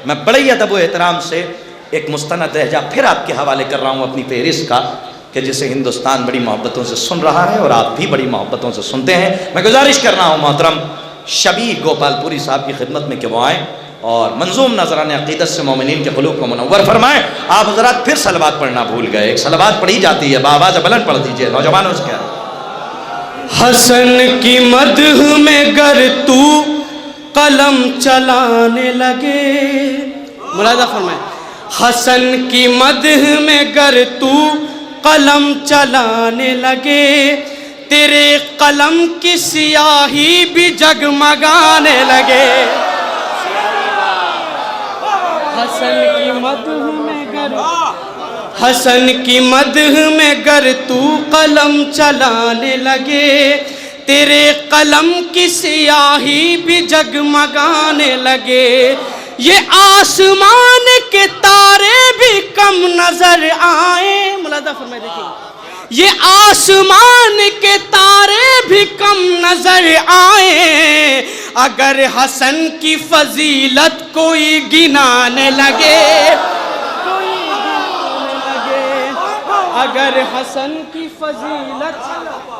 میں بڑے ہی ادب و احترام سے ایک مستند لہجہ پھر آپ کے حوالے کر رہا ہوں اپنی فہرست کا، کہ جسے ہندوستان بڑی محبتوں سے سن رہا ہے اور آپ بھی بڑی محبتوں سے سنتے ہیں۔ میں گزارش کر رہا ہوں محترم شبیہ گوپال پوری صاحب کی خدمت میں کہ وہ آئیں اور منظوم نذران عقیدت سے مومنین کے قلوب کو منور فرمائیں۔ آپ حضرات پھر صلوات پڑھنا بھول گئے، ایک صلوات پڑھی جاتی ہے، بآواز بلند پڑھ دیجئے نوجوانوں سے کیا ہے۔ حسن کی مدح میں گر تو قلم چلانے لگے، ملاحظہ فرمائیں، حسن کی مدح میں گر تو قلم چلانے لگے، تیرے قلم کی سیاہی بھی جگمگانے لگے۔ حسن کی مدح میں گر تو قلم چلانے لگے، تیرے قلم کی سیاہی بھی جگمگانے لگے، یہ آسمان کے تارے بھی کم نظر آئیں، ملاحظہ فرمائے دیکھیں، یہ آسمان کے تارے بھی کم نظر آئیں، اگر حسن کی فضیلت کوئی گنانے لگے، اگر حسن کی فضیلت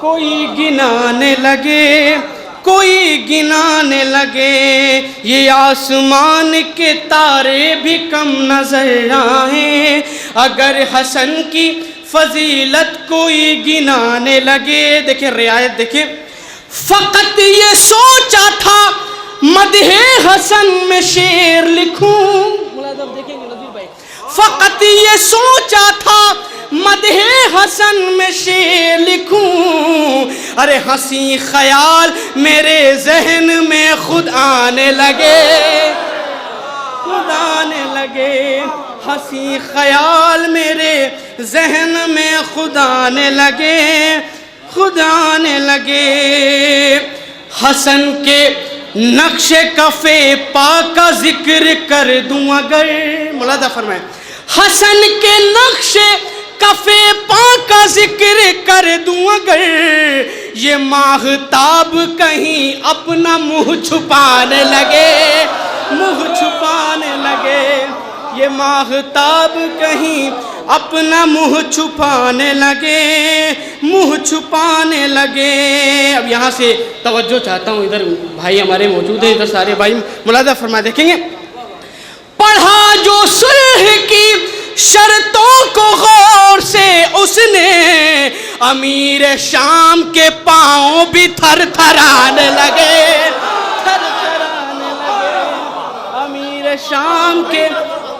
کوئی گنانے لگے، کوئی گنانے لگے، یہ آسمان کے تارے بھی کم نظر آئیں، اگر حسن کی فضیلت کوئی گنانے لگے۔ دیکھیں رعایت دیکھیں، فقط یہ سوچا تھا مدح حسن میں شعر لکھوں، ملاحظہ دیکھیں گے نظیر بھائی، فقط یہ سوچا تھا مدح حسن میں شعر لکھوں، ارے ہنسی خیال میرے ذہن میں خود آنے لگے، خود آنے لگے، ہنسی خیال میرے ذہن میں خود آنے لگے، خود آنے لگے۔ حسن کے نقش کف پا کا ذکر کر دوں اگر، ملاحظہ فرمائیں، حسن کے نقش کف پا کا ذکر کر دوں اگر، یہ ماہتاب کہیں اپنا منہ چھپانے لگے، منہ چھپانے لگے، یہ ماہتاب کہیں اپنا منہ چھپانے لگے، منہ چھپانے لگے۔ اب یہاں سے توجہ چاہتا ہوں، ادھر بھائی ہمارے موجود ہیں، ادھر سارے بھائی ملاحظہ فرمائے دیکھیں گے، پڑھا جو صلح کی شرطوں کو غور سے اس نے، امیر شام کے پاؤں بھی تھر تھرانے لگے، تھر تھرانے لگے، امیر شام کے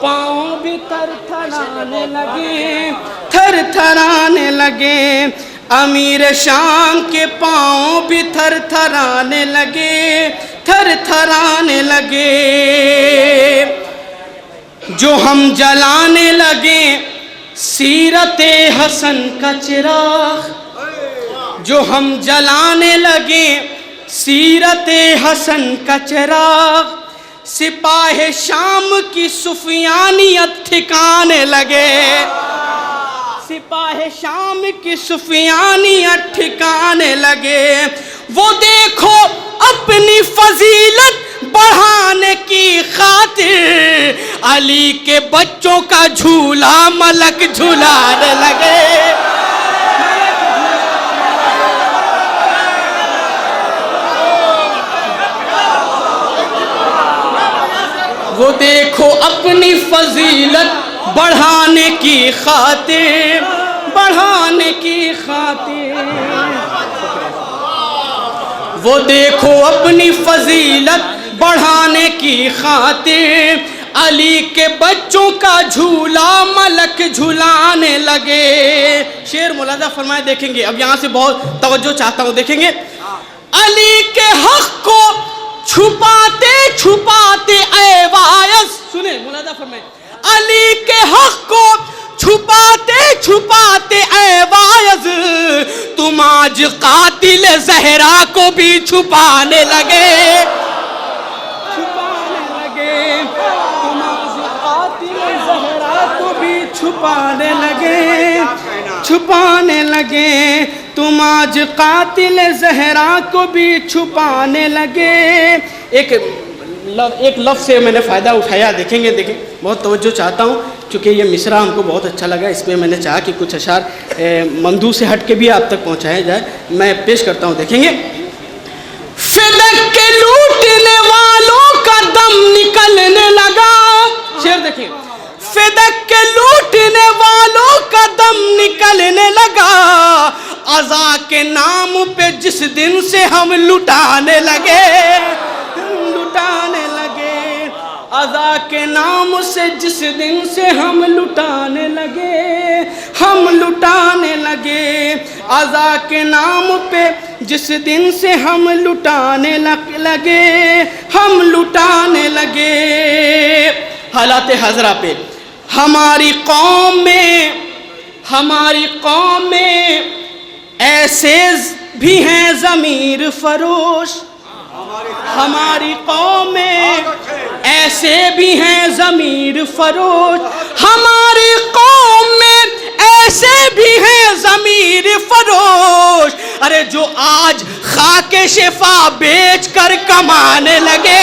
پاؤں بھی تھر تھرانے لگے، تھر تھرانے لگے، امیر شام کے پاؤں بھی تھر تھرانے لگے، تھر تھرانے لگے۔ جو ہم جلانے لگے سیرت حسن کا چراغ، جو ہم جلانے لگے سیرت حسن کا چراغ، سپاہ شام کی سفیانیت ٹھکانے لگے، سپاہ شام کی سفیانیت ٹھکانے لگے، وہ دیکھو اپنی فضیلت بڑھانے کی خاطر علی کے بچوں کا جھولا ملک جھلانے لگے، وہ دیکھو اپنی فضیلت بڑھانے کی خاطر، بڑھانے کی خاطر، وہ دیکھو اپنی فضیلت بڑھانے کی خاطر علی کے بچوں کا جھولا ملک جھلانے لگے۔ شعر ملاحظہ فرمائے دیکھیں گے، اب یہاں سے بہت توجہ چاہتا ہوں، دیکھیں گے، علی کے حق کو چھپاتے چھپاتے اے وائس، سنیں ملاحظہ فرمائے، علی کے حق کو چھپاتے چھپاتے اے وائز، تم آج قاتل زہرا کو بھی چھپانے لگے، چھپانے لگے، تم آج قاتل زہرا کو بھی چھپانے لگے، چھپانے لگے، تم آج قاتل زہرا کو بھی چھپانے لگے۔ ایک ایک لفظ سے میں نے فائدہ اٹھایا، دیکھیں بہت توجہ چاہتا ہوں چونکہ یہ مصرع ہم کو بہت اچھا لگا، اس میں میں نے چاہا کہ کچھ اشعار مندو سے ہٹ کے بھی آپ تک پہنچایا جائے، میں پیش کرتا ہوں، دیکھیں گے۔ فدق کے لوٹنے والوں کا دم نکلنے لگا، شعر دیکھیں، فدق کے لوٹنے والوں کا دم نکلنے لگا، عزا کے نام پہ جس دن سے ہم لٹانے لگے، عزا کے نام سے جس دن سے ہم لٹانے لگے، عزا کے نام پہ جس دن سے ہم لٹانے لگے، حالات حضرہ پہ ہماری قوم میں ایسے بھی ہیں ضمیر فروش، ہماری قوم میں ایسے بھی ہیں ضمیر فروش، ہماری قوم میں ایسے بھی ہیں ضمیر فروش، ارے جو آج خاک شفا بیچ کر کمانے لگے،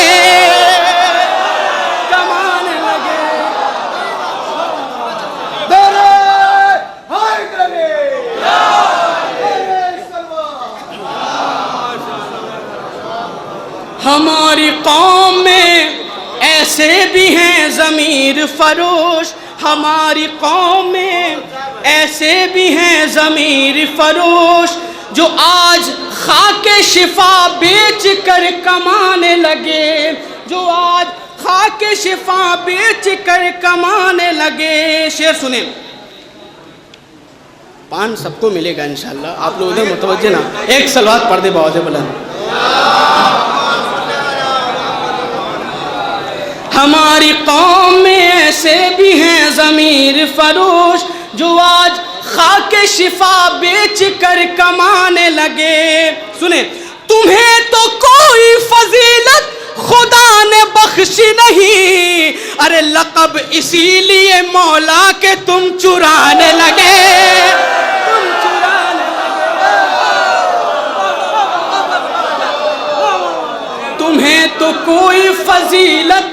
ہماری قوم میں ایسے بھی ہیں ضمیر فروش، ہماری قوم میں ایسے بھی ہیں ضمیر فروش، جو آج خاک شفا بیچ کر کمانے لگے، جو آج خاک شفا بیچ کر کمانے لگے۔ شعر سنیں، پان سب کو ملے گا انشاءاللہ، آپ لوگ ادھر متوجہ نہ، ایک صلوات پڑھ دے بآواز بلند۔ ہماری قوم میں ایسے بھی ہیں ضمیر فروش، جو آج خاک شفا بیچ کر کمانے لگے۔ سنیں، تمہیں تو کوئی فضیلت خدا نے بخشی نہیں، ارے لقب اسی لیے مولا کے تم چرانے لگے، تمہیں تو کوئی فضیلت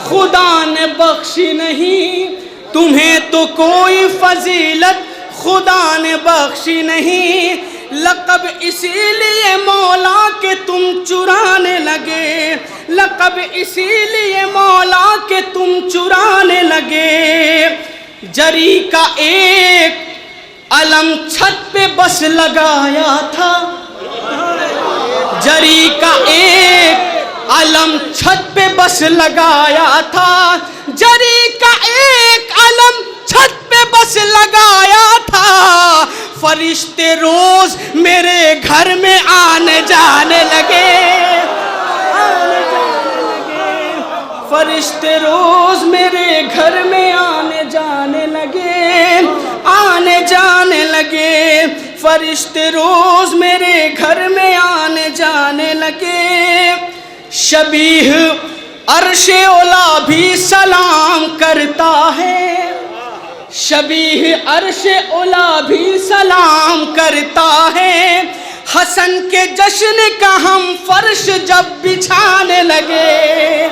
خدا نے بخشی نہیں، تمہیں تو کوئی فضیلت خدا نے بخشی نہیں، لقب اسی لیے مولا کے تم چرانے لگے، لقب اسی لیے مولا کے تم چرانے لگے۔ جری کا ایک علم چھت پہ بس لگایا تھا، جری کا ایک علم چھت پہ بس لگایا تھا، جری کا ایک علم چھت پہ بس لگایا تھا، فرشتے روز میرے گھر میں آنے جانے لگے، فرشتے روز میرے گھر میں آنے جانے لگے، فرشتے روز میرے گھر میں آنے جانے لگے۔ شبیہ عرش اولا بھی سلام کرتا ہے، شبیہ عرش اولا بھی سلام کرتا ہے، حسن کے جشن کا ہم فرش جب بچھانے لگے،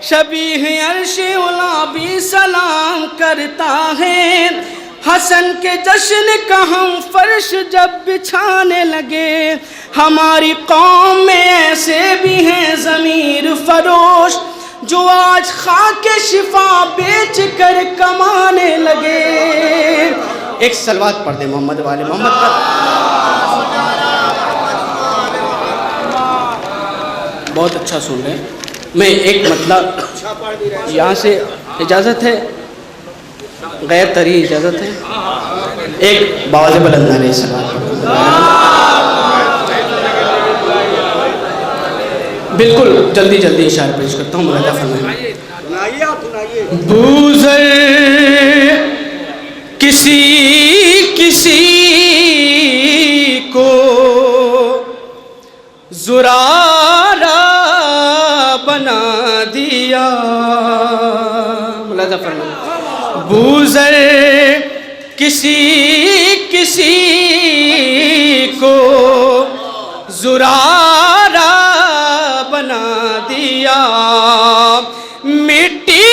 شبیہ عرش اولا بھی سلام کرتا ہے، حسن کے جشن کا ہم فرش جب بچھانے لگے۔ ہماری قوم میں ایسے بھی ہیں ضمیر فروش، جو آج خاک شفا بیچ کر کمانے لگے۔ ایک صلوات پڑھ دیں محمد والے محمد پر۔ بہت اچھا سن رہے ہیں۔ میں ایک مطلب یہاں سے اجازت ہے، غیر طری اجازت ہے، ایک باواز بلند نعرہ صلوات بالکل جلدی اشارہ پیش کرتا ہوں، ملاحظہ فرمائیں۔ بوزر کسی کو زرارہ بنا دیا، ملاحظہ فرمائیں۔ بوزر کسی کو زرارہ بنا دیا، مٹی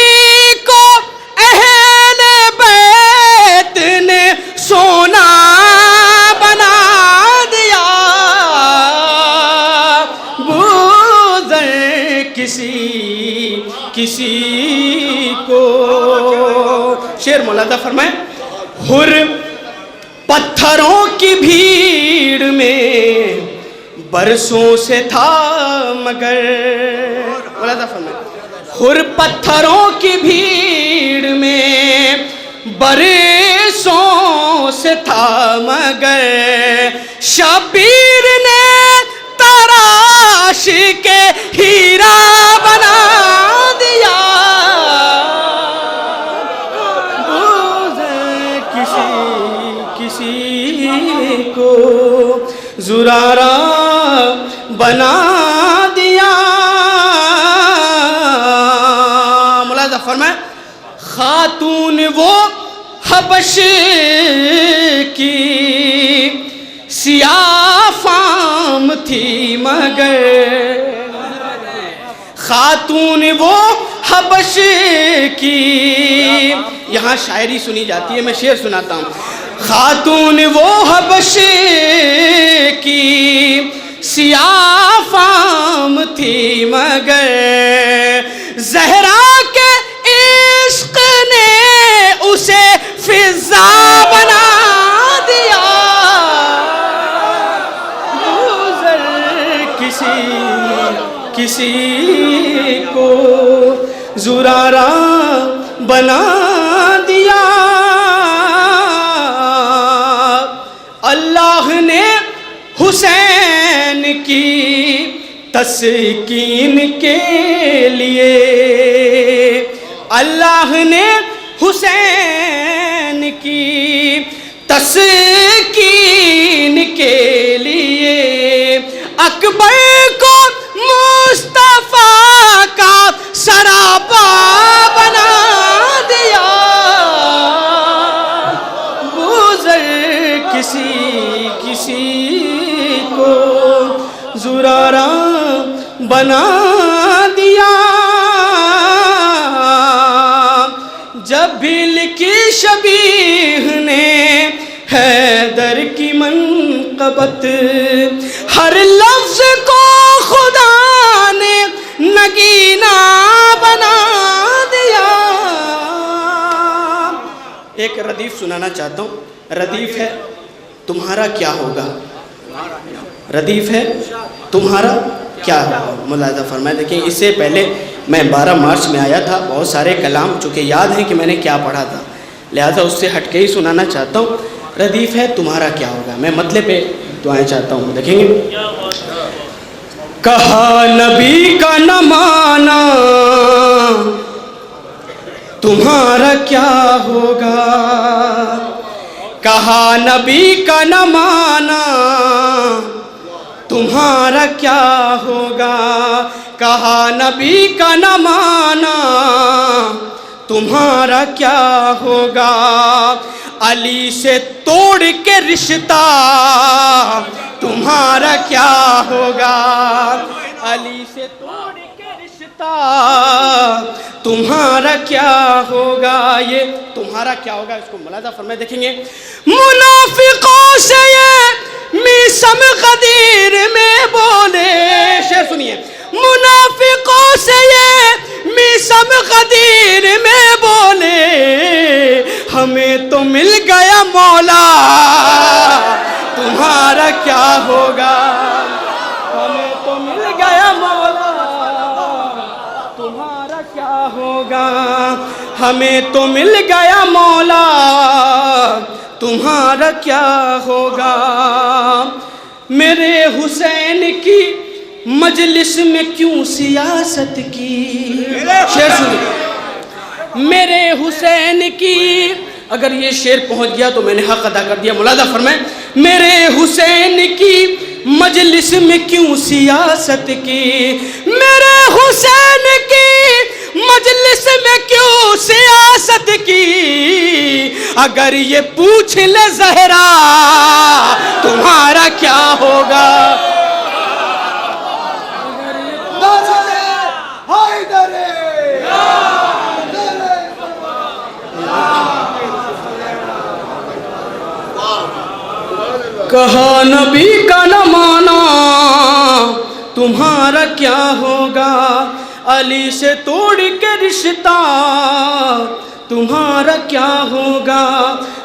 کو اہل بیت نے سونا بنا دیا، بوذر کسی کو. شعر مولانا فرمائے، ہر پتھروں کی بھیڑ میں برسوں سے تھا مگر، مولانا فرمائے ہر پتھروں کی بھیڑ میں برسوں سے تھا مگر، شبیر نے تراش کے ہیرا بنا دیا، کسی کو زرارہ بنا دیا. مولانا فرمائے خاتون وہ حبش کی سیاہ فام تھی مگر، خاتون وہ حبش کی، یہاں شاعری سنی جاتی ہے، میں شعر سناتا ہوں. خاتون وہ حبش کی سیاہ فام تھی مگر، زہرا کے عشق نے اسے فضا بنا دیا، گزر کسی کو زرارہ بنا دیا. اللہ نے حسین کی تسکین کے لیے، اللہ نے حسین کی تسکین کے لیے اکبر کو مصطفیٰ کا سراپا بنا دیا، گزر کسی کو زرارہ بنا دیا. جب بھی لکھی شبیہ نے حیدر کی منقبت، ہر لفظ کو خدا نے نگینہ بنا دیا. ایک ردیف سنانا چاہتا ہوں. ردیف ہے تمہارا کیا ہوگا، ردیف ہے تمہارا کیا ہوگا. ملاحظہ فرمائے. دیکھیں اس سے پہلے میں 12 مارچ میں آیا تھا، بہت سارے کلام چونکہ یاد ہیں کہ میں نے کیا پڑھا تھا، لہذا اس سے ہٹ کے ہی سنانا چاہتا ہوں. ردیف ہے تمہارا کیا ہوگا. میں مطلب پہ دعائیں چاہتا ہوں. دیکھیں گے. کہا نبی کا نہ مانا تمہارا کیا ہوگا، کہا نبی کا نہ مانا تمہارا کیا ہوگا، کہا نبی کا نہ مانا تمہارا کیا ہوگا. علی سے توڑ کے رشتہ تمہارا کیا ہوگا، علی سے توڑ کے رشتہ تمہارا کیا ہوگا. یہ تمہارا کیا ہوگا اس کو ملاحظہ فرمائے. دیکھیں گے. منافقوں سے یہ میثم غدیر میں بولے، شعر سنیے. منافقوں سے یہ میثم غدیر میں بولے، ہمیں تو مل گیا مولا تمہارا کیا ہوگا، ہمیں تو مل گیا مولا تمہارا کیا ہوگا، ہمیں تو مل گیا مولا تمہارا کیا ہوگا. میرے حسین کی مجلس میں کیوں سیاست کی، شعر سنیے. میرے حسین کی، اگر یہ شعر پہنچ گیا تو میں نے حق ادا کر دیا. ملاحظہ فرمائیں. میرے حسین کی مجلس میں کیوں سیاست کی، میرے حسین کی مجلس میں کیوں سیاست کی، اگر یہ پوچھ لے زہرا تمہارا کیا ہوگا. کہا نبی کا نہ مانا تمہارا کیا ہوگا، علی سے توڑ کے رشتہ تمہارا کیا ہوگا،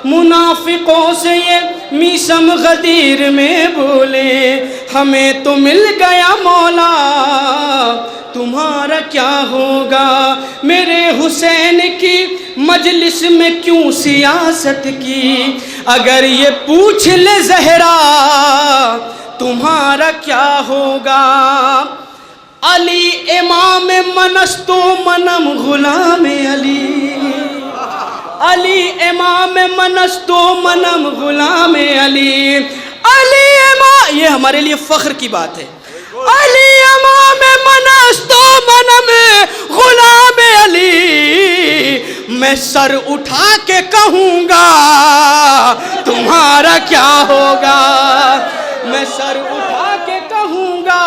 منافقوں سے یہ میثم غدیر میں بولے ہمیں تو مل گیا مولا تمہارا کیا ہوگا، میرے حسین کی مجلس میں کیوں سیاست کی، اگر یہ پوچھ لے زہرا تمہارا کیا ہوگا، علی امام منست و منم غلام علی، علی امام منست و منم غلام علی، علی امام، یہ ہمارے لیے فخر کی بات ہے، علی امام منست و منم غلام علی، میں سر اٹھا کے کہوں گا تمہارا کیا ہوگا، میں سر اٹھا کے کہوں گا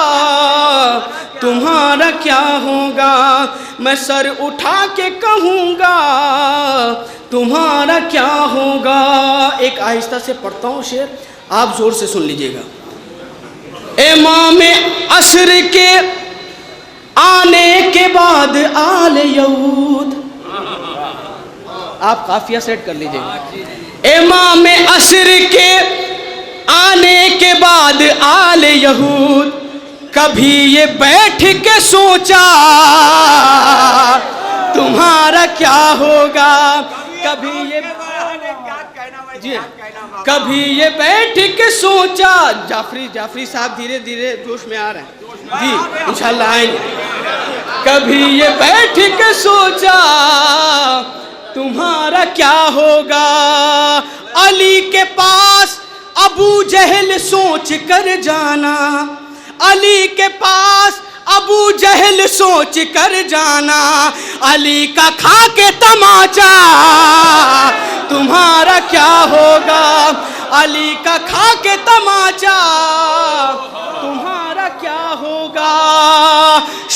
تمہارا کیا ہوگا، میں سر اٹھا کے کہوں گا تمہارا کیا ہوگا۔ ایک آہستہ سے پڑھتا ہوں شعر، آپ زور سے سن لیجئے گا۔ امام عصر کے آنے کے بعد آل یہود، آپ قافیہ سیٹ کر لیجئے گا، امام عصر کے آنے کے بعد آل یہود، کبھی یہ بیٹھ کے سوچا تمہارا کیا ہوگا، کبھی یہ بیٹھ کے سوچا، جعفری صاحب دھیرے دھیرے جوش میں آ رہے ہیں جی، انشاءاللہ آئیں گے، کبھی یہ بیٹھ کے سوچا تمہارا کیا ہوگا، علی کے پاس ابو جہل سوچ کر جانا، علی کے پاس ابو جہل سوچ کر جانا، علی کا کھا کے تماچا تمہارا کیا ہوگا، علی کا کھا کے تماچا تمہارا کیا ہوگا،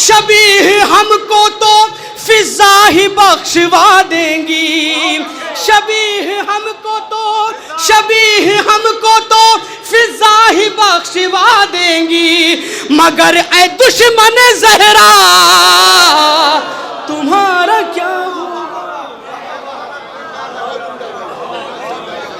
شبیہ ہم کو تو فضا ہی بخشوا دیں گی، شبیہ ہم کو تو فضا ہی بخشوا دیں گی، مگر اے دشمن زہرا